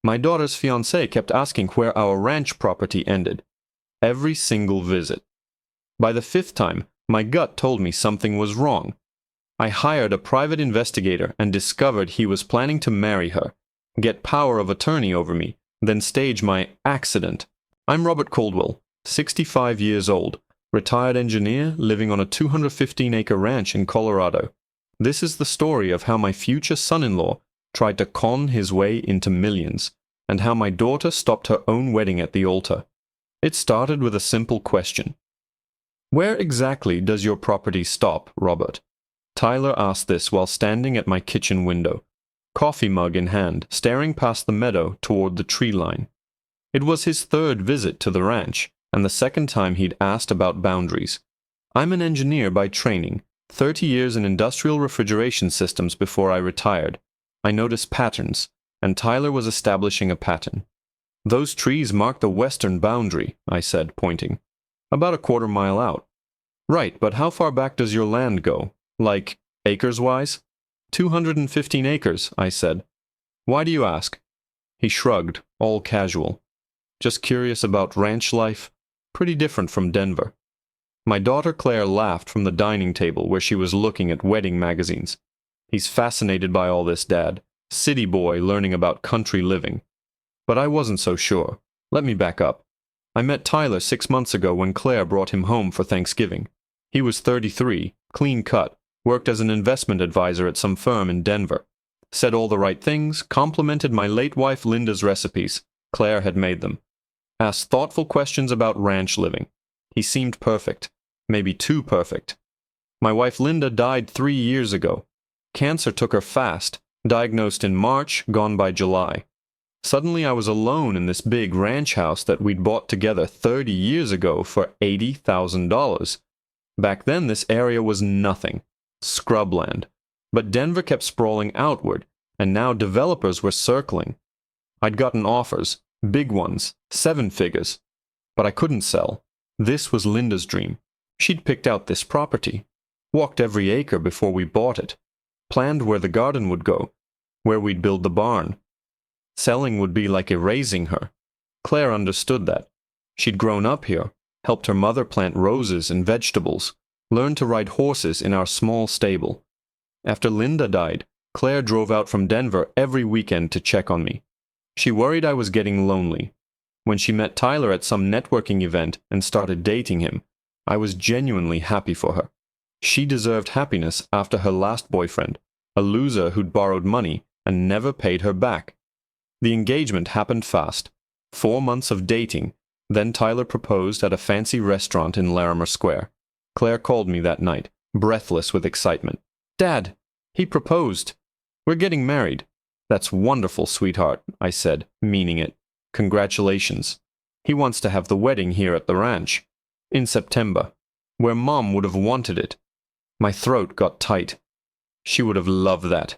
My daughter's fiancé kept asking where our ranch property ended. Every single visit. By the fifth time, my gut told me something was wrong. I hired a private investigator and discovered he was planning to marry her, get power of attorney over me, then stage my accident. I'm Robert Caldwell, 65 years old, retired engineer living on a 215-acre ranch in Colorado. This is the story of how my future son-in-law tried to con his way into millions, and how my daughter stopped her own wedding at the altar. It started with a simple question. Where exactly does your property stop, Robert? Tyler asked this while standing at my kitchen window, coffee mug in hand, staring past the meadow toward the tree line. It was his third visit to the ranch, and the second time he'd asked about boundaries. I'm an engineer by training, 30 years in industrial refrigeration systems before I retired. I noticed patterns, and Tyler was establishing a pattern. Those trees mark the western boundary, I said, pointing. About a quarter-mile out. Right, but how far back does your land go? Like, acres-wise? 215 acres, I said. Why do you ask? He shrugged, all casual. Just curious about ranch life. Pretty different from Denver. My daughter Claire laughed from the dining table where she was looking at wedding magazines. He's fascinated by all this, Dad. City boy learning about country living. But I wasn't so sure. Let me back up. I met Tyler 6 months ago when Claire brought him home for Thanksgiving. He was 33, clean cut, worked as an investment advisor at some firm in Denver. Said all the right things, complimented my late wife Linda's recipes. Claire had made them. Asked thoughtful questions about ranch living. He seemed perfect. Maybe too perfect. My wife Linda died 3 years ago. Cancer took her fast, diagnosed in March, gone by July. Suddenly I was alone in this big ranch house that we'd bought together 30 years ago for $80,000. Back then this area was nothing. Scrubland. But Denver kept sprawling outward, and now developers were circling. I'd gotten offers, big ones, 7 figures. But I couldn't sell. This was Linda's dream. She'd picked out this property. Walked every acre before we bought it. Planned where the garden would go, where we'd build the barn. Selling would be like erasing her. Claire understood that. She'd grown up here, helped her mother plant roses and vegetables, learned to ride horses in our small stable. After Linda died, Claire drove out from Denver every weekend to check on me. She worried I was getting lonely. When she met Tyler at some networking event and started dating him, I was genuinely happy for her. She deserved happiness after her last boyfriend, a loser who'd borrowed money and never paid her back. The engagement happened fast. 4 months of dating, then Tyler proposed at a fancy restaurant in Larimer Square. Claire called me that night, breathless with excitement. Dad, he proposed. We're getting married. That's wonderful, sweetheart, I said, meaning it. Congratulations. He wants to have the wedding here at the ranch. In September, where Mom would have wanted it. My throat got tight. She would have loved that.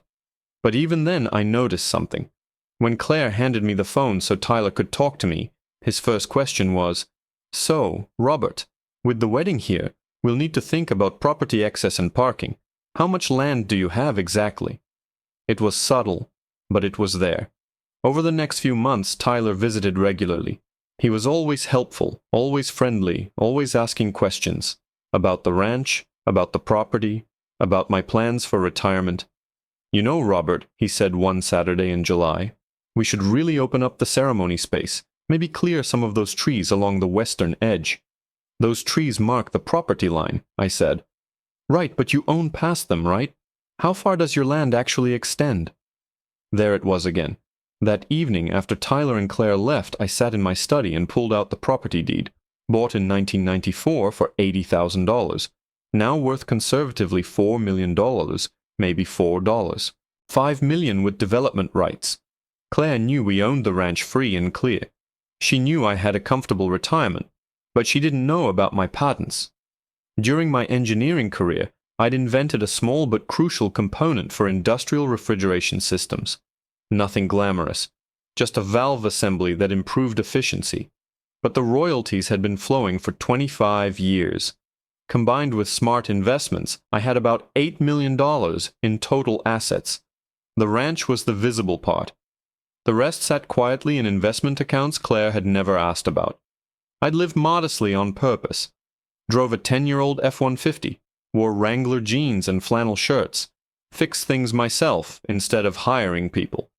But even then I noticed something. When Claire handed me the phone so Tyler could talk to me, his first question was, So, Robert, with the wedding here, we'll need to think about property access and parking. How much land do you have exactly? It was subtle, but it was there. Over the next few months, Tyler visited regularly. He was always helpful, always friendly, always asking questions. About the ranch, about the property, about my plans for retirement. You know, Robert, he said one Saturday in July, we should really open up the ceremony space, maybe clear some of those trees along the western edge. Those trees mark the property line, I said. Right, but you own past them, right? How far does your land actually extend? There it was again. That evening, after Tyler and Claire left, I sat in my study and pulled out the property deed, bought in 1994 for $80,000, now worth conservatively $4 million, maybe $4. $5 million with development rights. Claire knew we owned the ranch free and clear. She knew I had a comfortable retirement, but she didn't know about my patents. During my engineering career, I'd invented a small but crucial component for industrial refrigeration systems. Nothing glamorous, just a valve assembly that improved efficiency. But the royalties had been flowing for 25 years. Combined with smart investments, I had about $8 million in total assets. The ranch was the visible part. The rest sat quietly in investment accounts Claire had never asked about. I'd lived modestly on purpose. Drove a 10-year-old F-150, wore Wrangler jeans and flannel shirts, fixed things myself instead of hiring people.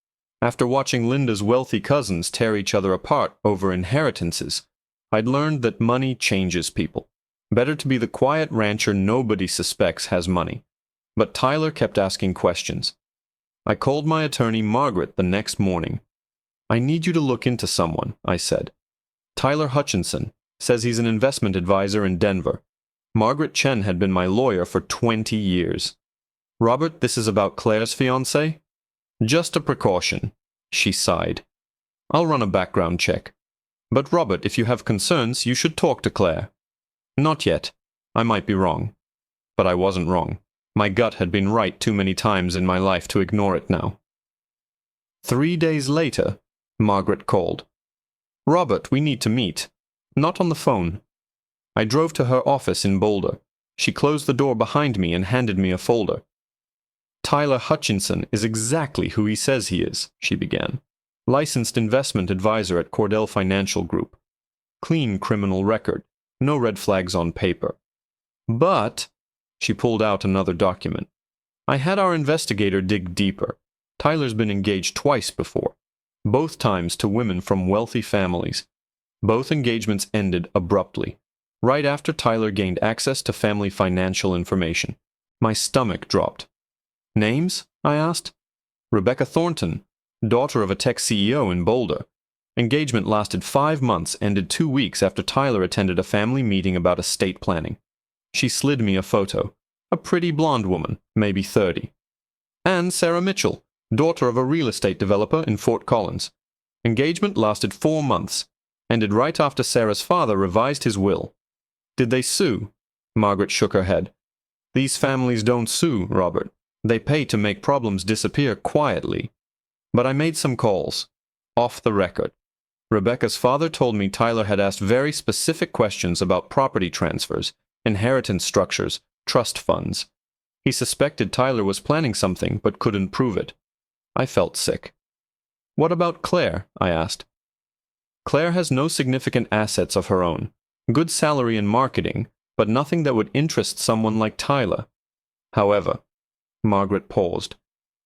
After watching Linda's wealthy cousins tear each other apart over inheritances, I'd learned that money changes people. Better to be the quiet rancher nobody suspects has money. But Tyler kept asking questions. I called my attorney Margaret the next morning. "I need you to look into someone," I said. "Tyler Hutchinson says he's an investment advisor in Denver. Margaret Chen had been my lawyer for 20 years. Robert, this is about Claire's fiancé?" "Just a precaution," she sighed. "I'll run a background check. But Robert, if you have concerns, you should talk to Claire." "Not yet. I might be wrong." But I wasn't wrong. My gut had been right too many times in my life to ignore it now. 3 days later, Margaret called. "Robert, we need to meet." Not on the phone. I drove to her office in Boulder. She closed the door behind me and handed me a folder. "Tyler Hutchinson is exactly who he says he is," she began. "Licensed investment advisor at Cordell Financial Group. Clean criminal record. No red flags on paper. But," she pulled out another document, "I had our investigator dig deeper. Tyler's been engaged twice before. Both times to women from wealthy families. Both engagements ended abruptly, right after Tyler gained access to family financial information. My stomach dropped. "Names?" I asked. "Rebecca Thornton, daughter of a tech CEO in Boulder. Engagement lasted 5 months, ended 2 weeks after Tyler attended a family meeting about estate planning." She slid me a photo. A pretty blonde woman, maybe 30. "And Sarah Mitchell, daughter of a real estate developer in Fort Collins. Engagement lasted 4 months, ended right after Sarah's father revised his will." "Did they sue?" Margaret shook her head. "These families don't sue, Robert. They pay to make problems disappear quietly. But I made some calls. Off the record. Rebecca's father told me Tyler had asked very specific questions about property transfers, inheritance structures, trust funds. He suspected Tyler was planning something but couldn't prove it. I felt sick. "What about Claire?" I asked. "Claire has no significant assets of her own. Good salary in marketing, but nothing that would interest someone like Tyler. However," Margaret paused,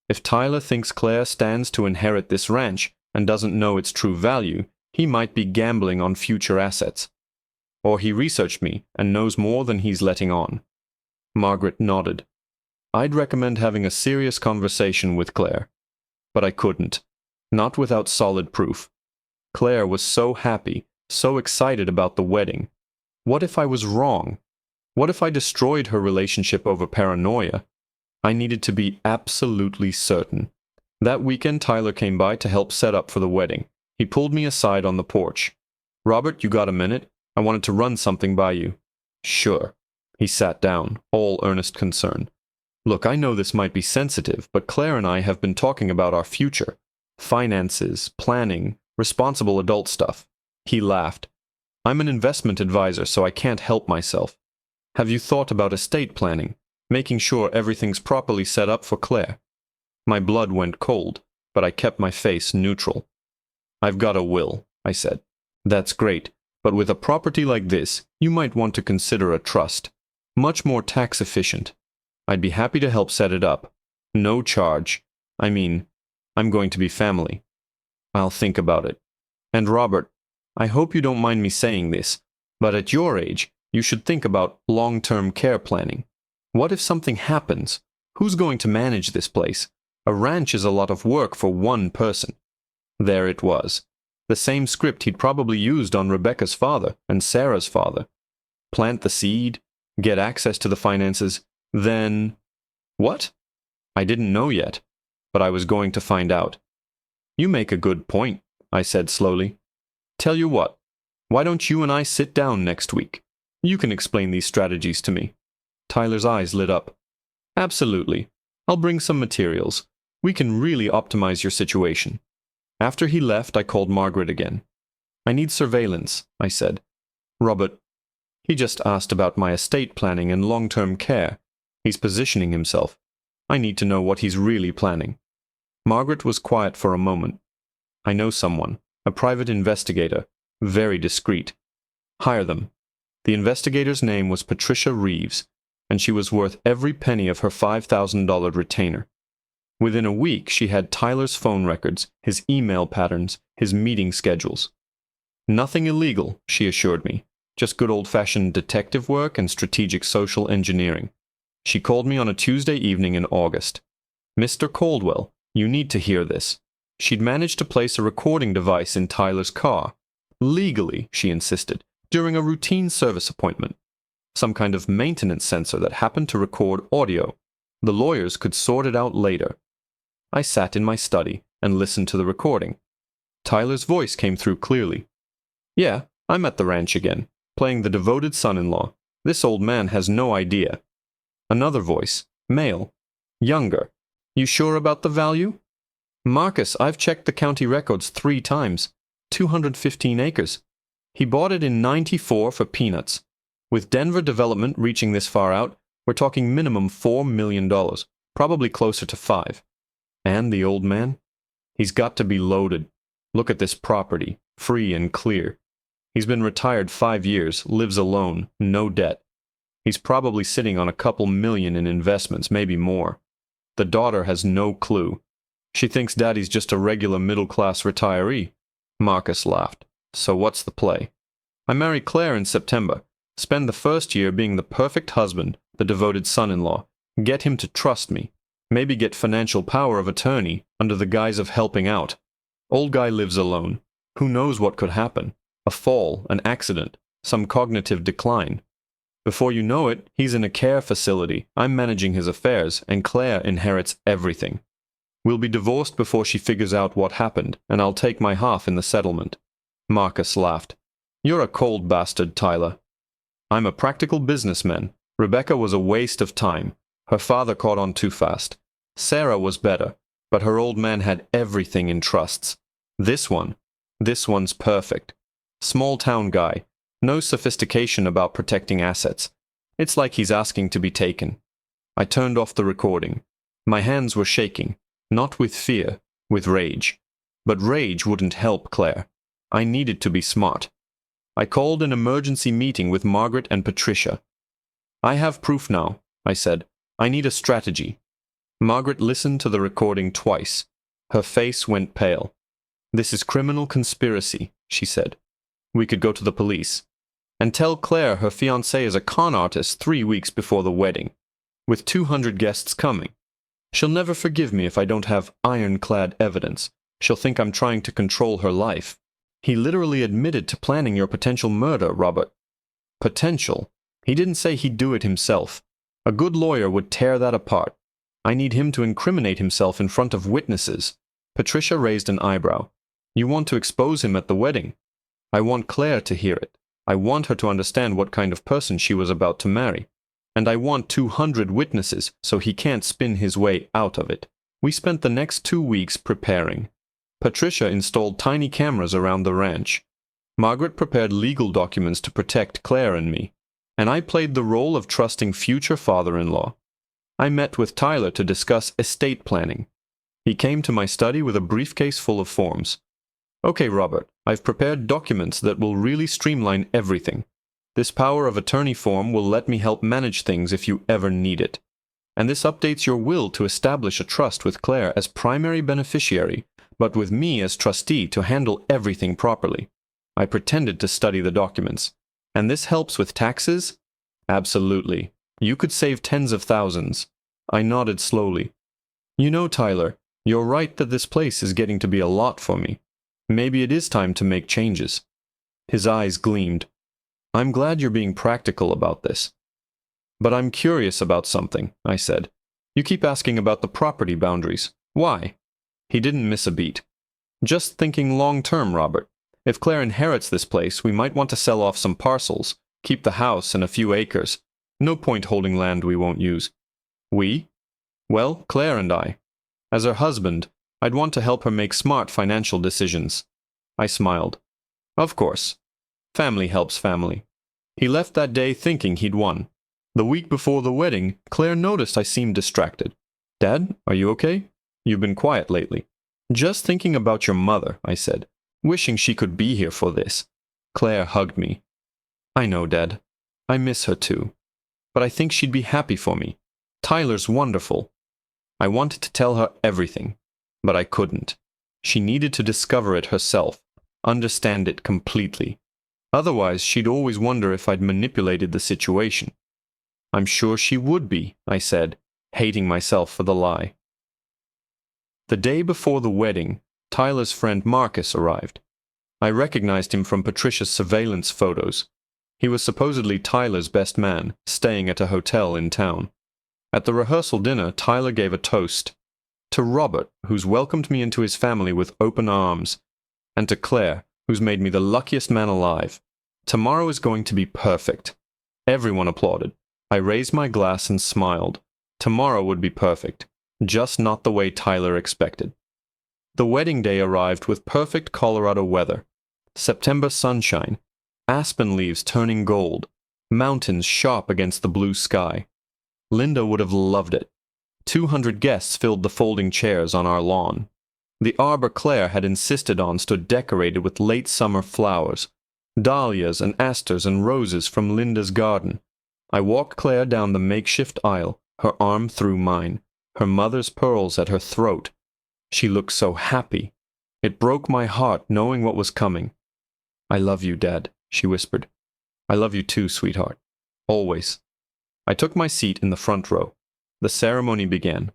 "if Tyler thinks Claire stands to inherit this ranch and doesn't know its true value, he might be gambling on future assets. Or he researched me and knows more than he's letting on." Margaret nodded. "I'd recommend having a serious conversation with Claire." But I couldn't. Not without solid proof. Claire was so happy, so excited about the wedding. What if I was wrong? What if I destroyed her relationship over paranoia? I needed to be absolutely certain. That weekend Tyler came by to help set up for the wedding. He pulled me aside on the porch. "Robert, you got a minute? I wanted to run something by you." "Sure." He sat down, all earnest concern. "Look, I know this might be sensitive, but Claire and I have been talking about our future. Finances, planning, responsible adult stuff." He laughed. "I'm an investment advisor, so I can't help myself. Have you thought about estate planning, making sure everything's properly set up for Claire?" My blood went cold, but I kept my face neutral. "I've got a will," I said. "That's great, but with a property like this, you might want to consider a trust. Much more tax efficient. I'd be happy to help set it up. No charge. I mean, I'm going to be family. I'll think about it. And Robert, I hope you don't mind me saying this, but at your age, you should think about long-term care planning. What if something happens? Who's going to manage this place? A ranch is a lot of work for one person." There it was. The same script he'd probably used on Rebecca's father and Sarah's father. Plant the seed, get access to the finances, then... What? I didn't know yet, but I was going to find out. "You make a good point," I said slowly. "Tell you what, why don't you and I sit down next week? You can explain these strategies to me." Tyler's eyes lit up. "Absolutely. I'll bring some materials. We can really optimize your situation." After he left, I called Margaret again. "I need surveillance," I said. "Robert, he just asked about my estate planning and long-term care. He's positioning himself. I need to know what he's really planning." Margaret was quiet for a moment. I know someone, a private investigator, very discreet. Hire them. The investigator's name was Patricia Reeves, and she was worth every penny of her $5,000 retainer. Within a week, she had Tyler's phone records, his email patterns, his meeting schedules. Nothing illegal, she assured me. Just good old-fashioned detective work and strategic social engineering. She called me on a Tuesday evening in August. "Mr. Caldwell, you need to hear this." She'd managed to place a recording device in Tyler's car. Legally, she insisted, during a routine service appointment. Some kind of maintenance sensor that happened to record audio. The lawyers could sort it out later. I sat in my study and listened to the recording. Tyler's voice came through clearly. "Yeah, I'm at the ranch again, playing the devoted son-in-law. This old man has no idea." Another voice, male, younger. "You sure about the value?" "Marcus, I've checked the county records 3 times. 215 acres. He bought it in '94 for peanuts. With Denver development reaching this far out, we're talking minimum $4 million, probably closer to 5. And the old man? He's got to be loaded. Look at this property, free and clear. He's been retired 5 years, lives alone, no debt. He's probably sitting on a couple million in investments, maybe more. The daughter has no clue. She thinks daddy's just a regular middle-class retiree." Marcus laughed. "So what's the play?" "I marry Claire in September. Spend the first year being the perfect husband, the devoted son-in-law. Get him to trust me. Maybe get financial power of attorney under the guise of helping out. Old guy lives alone. Who knows what could happen? A fall, an accident, some cognitive decline. Before you know it, he's in a care facility. I'm managing his affairs, and Claire inherits everything. We'll be divorced before she figures out what happened, and I'll take my half in the settlement." Marcus laughed. "You're a cold bastard, Tyler." "I'm a practical businessman. Rebecca was a waste of time. Her father caught on too fast. Sarah was better, but her old man had everything in trusts. This one's perfect. Small-town guy. No sophistication about protecting assets. It's like he's asking to be taken." I turned off the recording. My hands were shaking, not with fear, with rage. But rage wouldn't help Claire. I needed to be smart. I called an emergency meeting with Margaret and Patricia. "I have proof now," I said. "I need a strategy." Margaret listened to the recording twice. Her face went pale. "This is criminal conspiracy," she said. "We could go to the police. And tell Claire her fiancé is a con artist 3 weeks before the wedding, with 200 guests coming. She'll never forgive me if I don't have ironclad evidence. She'll think I'm trying to control her life. He literally admitted to planning your potential murder, Robert." "Potential? He didn't say he'd do it himself. A good lawyer would tear that apart. I need him to incriminate himself in front of witnesses." Patricia raised an eyebrow. "You want to expose him at the wedding?" "I want Claire to hear it. I want her to understand what kind of person she was about to marry. And I want 200 witnesses so he can't spin his way out of it." We spent the next 2 weeks preparing. Patricia installed tiny cameras around the ranch. Margaret prepared legal documents to protect Claire and me. And I played the role of trusting future father-in-law. I met with Tyler to discuss estate planning. He came to my study with a briefcase full of forms. "Okay, Robert, I've prepared documents that will really streamline everything. This power of attorney form will let me help manage things if you ever need it. And this updates your will to establish a trust with Claire as primary beneficiary, but with me as trustee to handle everything properly." I pretended to study the documents. "And this helps with taxes?" "Absolutely. You could save tens of thousands." I nodded slowly. "You know, Tyler, you're right that this place is getting to be a lot for me. Maybe it is time to make changes." His eyes gleamed. "I'm glad you're being practical about this." "But I'm curious about something," I said. "You keep asking about the property boundaries. Why?" He didn't miss a beat. "Just thinking long-term, Robert. If Claire inherits this place, we might want to sell off some parcels, keep the house and a few acres. No point holding land we won't use." "We?" "Well, Claire and I. As her husband, I'd want to help her make smart financial decisions." I smiled. "Of course. Family helps family." He left that day thinking he'd won. The week before the wedding, Claire noticed I seemed distracted. "Dad, are you okay? You've been quiet lately." Just thinking about your mother, I said, wishing she could be here for this. Claire hugged me. I know, Dad. I miss her too. But I think she'd be happy for me. Tyler's wonderful. I wanted to tell her everything, but I couldn't. She needed to discover it herself, understand it completely. Otherwise, she'd always wonder if I'd manipulated the situation. I'm sure she would be, I said, hating myself for the lie. The day before the wedding, Tyler's friend Marcus arrived. I recognized him from Patricia's surveillance photos. He was supposedly Tyler's best man, staying at a hotel in town. At the rehearsal dinner, Tyler gave a toast. To Robert, who's welcomed me into his family with open arms, and to Claire, who's made me the luckiest man alive. Tomorrow is going to be perfect. Everyone applauded. I raised my glass and smiled. Tomorrow would be perfect, just not the way Tyler expected. The wedding day arrived with perfect Colorado weather. September sunshine, aspen leaves turning gold, mountains sharp against the blue sky. Linda would have loved it. 200 guests filled the folding chairs on our lawn. The arbor Claire had insisted on stood decorated with late summer flowers, dahlias and asters and roses from Linda's garden. I walked Claire down the makeshift aisle, her arm through mine, her mother's pearls at her throat. She looked so happy. It broke my heart knowing what was coming. I love you, Dad, she whispered. I love you too, sweetheart. Always. I took my seat in the front row. The ceremony began.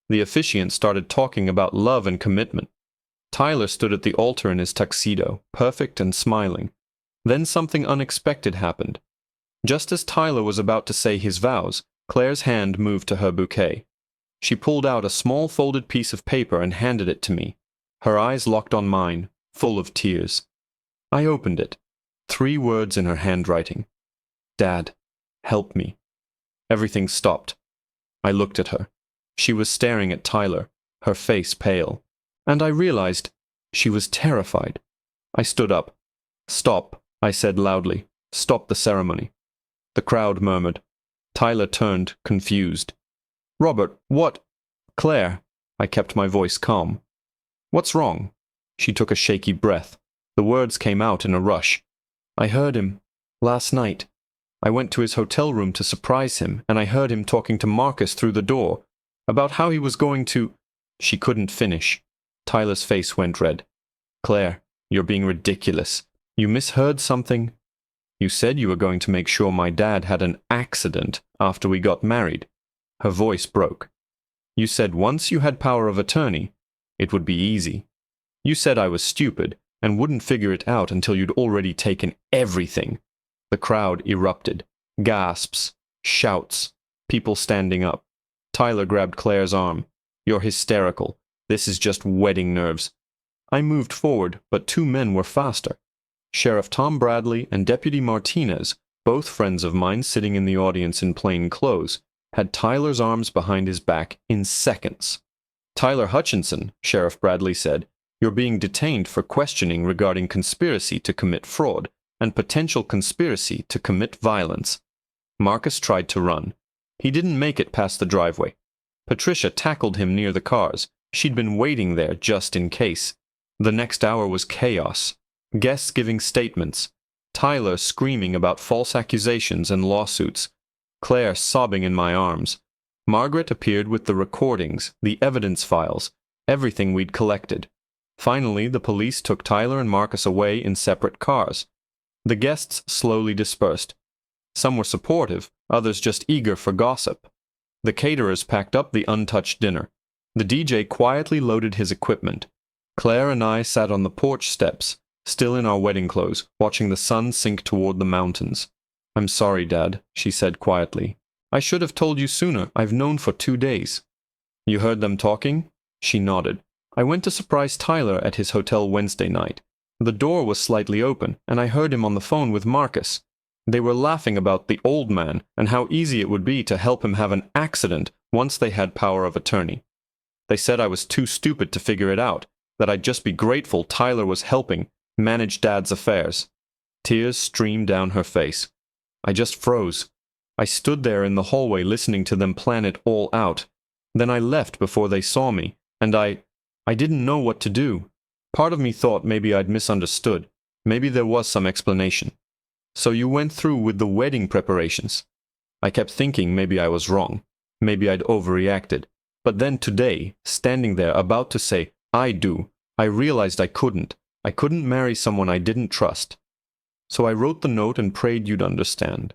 The officiant started talking about love and commitment. Tyler stood at the altar in his tuxedo, perfect and smiling. Then something unexpected happened. Just as Tyler was about to say his vows, Claire's hand moved to her bouquet. She pulled out a small folded piece of paper and handed it to me. Her eyes locked on mine, full of tears. I opened it. 3 words in her handwriting. Dad, help me. Everything stopped. I looked at her. She was staring at Tyler, her face pale. And I realized she was terrified. I stood up. Stop, I said loudly. Stop the ceremony. The crowd murmured. Tyler turned, confused. Robert, what? Claire. I kept my voice calm. What's wrong? She took a shaky breath. The words came out in a rush. I heard him. Last night. I went to his hotel room to surprise him, and I heard him talking to Marcus through the door, about how he was going to... She couldn't finish. Tyler's face went red. Claire, you're being ridiculous. You misheard something. You said you were going to make sure my dad had an accident after we got married. Her voice broke. You said once you had power of attorney, it would be easy. You said I was stupid and wouldn't figure it out until you'd already taken everything. The crowd erupted. Gasps, shouts, people standing up. Tyler grabbed Claire's arm. You're hysterical. This is just wedding nerves. I moved forward, but 2 men were faster. Sheriff Tom Bradley and Deputy Martinez, both friends of mine sitting in the audience in plain clothes, had Tyler's arms behind his back in seconds. Tyler Hutchinson, Sheriff Bradley said, you're being detained for questioning regarding conspiracy to commit fraud and potential conspiracy to commit violence. Marcus tried to run. He didn't make it past the driveway. Patricia tackled him near the cars. She'd been waiting there just in case. The next hour was chaos. Guests giving statements. Tyler screaming about false accusations and lawsuits. Claire sobbing in my arms. Margaret appeared with the recordings, the evidence files, everything we'd collected. Finally, the police took Tyler and Marcus away in separate cars. The guests slowly dispersed. Some were supportive, others just eager for gossip. The caterers packed up the untouched dinner. The DJ quietly loaded his equipment. Claire and I sat on the porch steps, still in our wedding clothes, watching the sun sink toward the mountains. I'm sorry, Dad, she said quietly. I should have told you sooner. I've known for 2 days. You heard them talking? She nodded. I went to surprise Tyler at his hotel Wednesday night. The door was slightly open, and I heard him on the phone with Marcus. They were laughing about the old man and how easy it would be to help him have an accident once they had power of attorney. They said I was too stupid to figure it out, that I'd just be grateful Tyler was helping manage Dad's affairs. Tears streamed down her face. I just froze. I stood there in the hallway listening to them plan it all out. Then I left before they saw me, and I didn't know what to do. Part of me thought maybe I'd misunderstood. Maybe there was some explanation. So you went through with the wedding preparations. I kept thinking maybe I was wrong. Maybe I'd overreacted. But then today, standing there about to say, I do, I realized I couldn't. I couldn't marry someone I didn't trust. So I wrote the note and prayed you'd understand.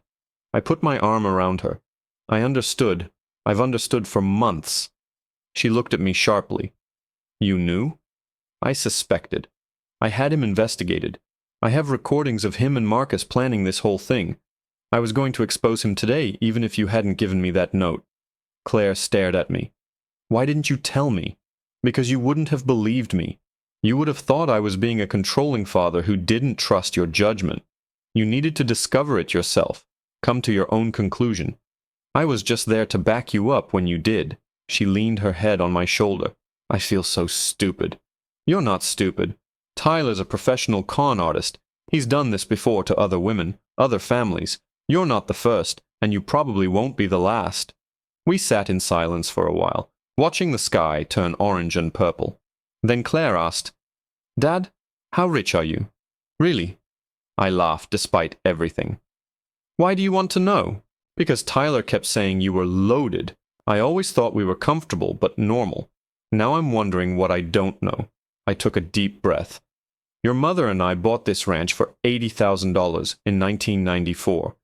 I put my arm around her. I understood. I've understood for months. She looked at me sharply. You knew? I suspected. I had him investigated. I have recordings of him and Marcus planning this whole thing. I was going to expose him today, even if you hadn't given me that note. Claire stared at me. Why didn't you tell me? Because you wouldn't have believed me. You would have thought I was being a controlling father who didn't trust your judgment. You needed to discover it yourself, come to your own conclusion. I was just there to back you up when you did. She leaned her head on my shoulder. I feel so stupid. You're not stupid. Tyler's a professional con artist. He's done this before to other women, other families. You're not the first, and you probably won't be the last. We sat in silence for a while, watching the sky turn orange and purple. Then Claire asked, Dad, how rich are you? Really? I laughed despite everything. Why do you want to know? Because Tyler kept saying you were loaded. I always thought we were comfortable but normal. Now I'm wondering what I don't know. I took a deep breath. Your mother and I bought this ranch for $80,000 in 1994.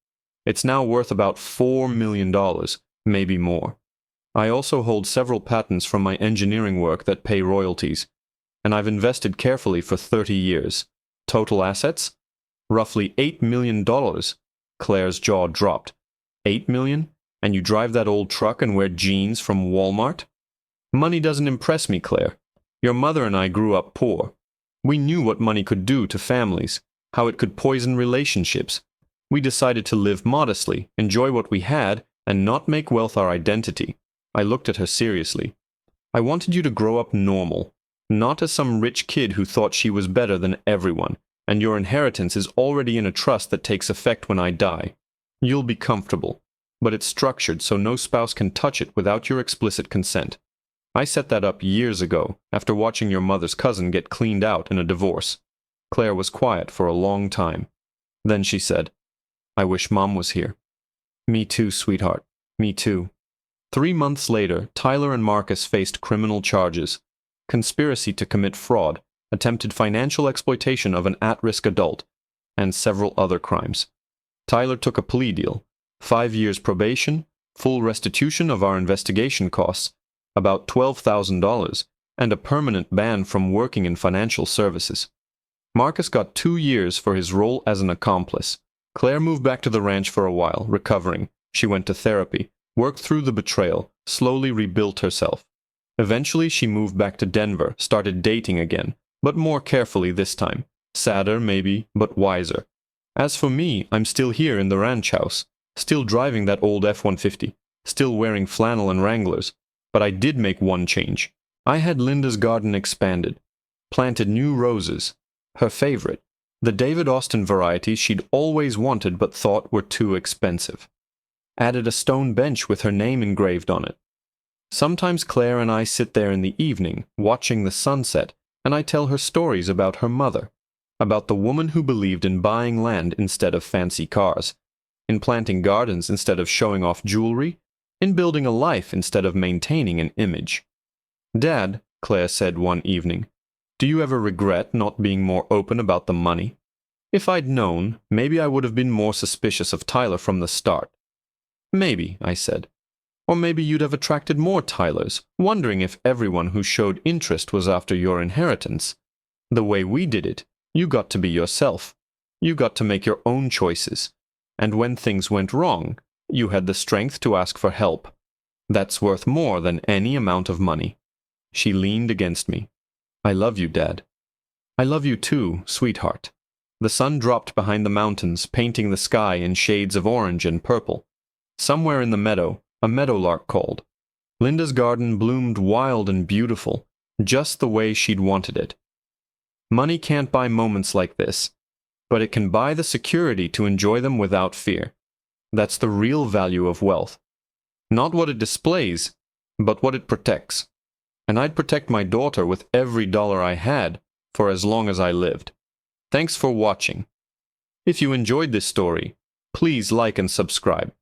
It's now worth about $4 million, maybe more. I also hold several patents from my engineering work that pay royalties, and I've invested carefully for 30 years. Total assets? Roughly $8 million. Claire's jaw dropped. $8 million? And you drive that old truck and wear jeans from Walmart? Money doesn't impress me, Claire. Your mother and I grew up poor. We knew what money could do to families, how it could poison relationships. We decided to live modestly, enjoy what we had, and not make wealth our identity. I looked at her seriously. I wanted you to grow up normal, not as some rich kid who thought she was better than everyone, and your inheritance is already in a trust that takes effect when I die. You'll be comfortable, but it's structured so no spouse can touch it without your explicit consent. I set that up years ago, after watching your mother's cousin get cleaned out in a divorce. Claire was quiet for a long time. Then she said, I wish Mom was here. Me too, sweetheart. Me too. 3 months later, Tyler and Marcus faced criminal charges. Conspiracy to commit fraud, attempted financial exploitation of an at-risk adult, and several other crimes. Tyler took a plea deal, 5 years probation, full restitution of our investigation costs, about $12,000, and a permanent ban from working in financial services. Marcus got 2 years for his role as an accomplice. Claire moved back to the ranch for a while, recovering. She went to therapy, worked through the betrayal, slowly rebuilt herself. Eventually she moved back to Denver, started dating again, but more carefully this time. Sadder, maybe, but wiser. As for me, I'm still here in the ranch house, still driving that old F-150, still wearing flannel and Wranglers. But I did make one change. I had Linda's garden expanded, planted new roses, her favorite, the David Austin varieties she'd always wanted but thought were too expensive. Added a stone bench with her name engraved on it. Sometimes Claire and I sit there in the evening, watching the sunset, and I tell her stories about her mother, about the woman who believed in buying land instead of fancy cars, in planting gardens instead of showing off jewelry, in building a life instead of maintaining an image. Dad, Claire said one evening, do you ever regret not being more open about the money? If I'd known, maybe I would have been more suspicious of Tyler from the start. Maybe, I said. Or maybe you'd have attracted more Tylers, wondering if everyone who showed interest was after your inheritance. The way we did it, you got to be yourself. You got to make your own choices. And when things went wrong, you had the strength to ask for help. That's worth more than any amount of money. She leaned against me. I love you, Dad. I love you too, sweetheart. The sun dropped behind the mountains, painting the sky in shades of orange and purple. Somewhere in the meadow, a meadowlark called. Linda's garden bloomed wild and beautiful, just the way she'd wanted it. Money can't buy moments like this, but it can buy the security to enjoy them without fear. That's the real value of wealth. Not what it displays, but what it protects. and I'd protect my daughter with every dollar I had for as long as I lived. Thanks for watching. If you enjoyed this story, please like and subscribe.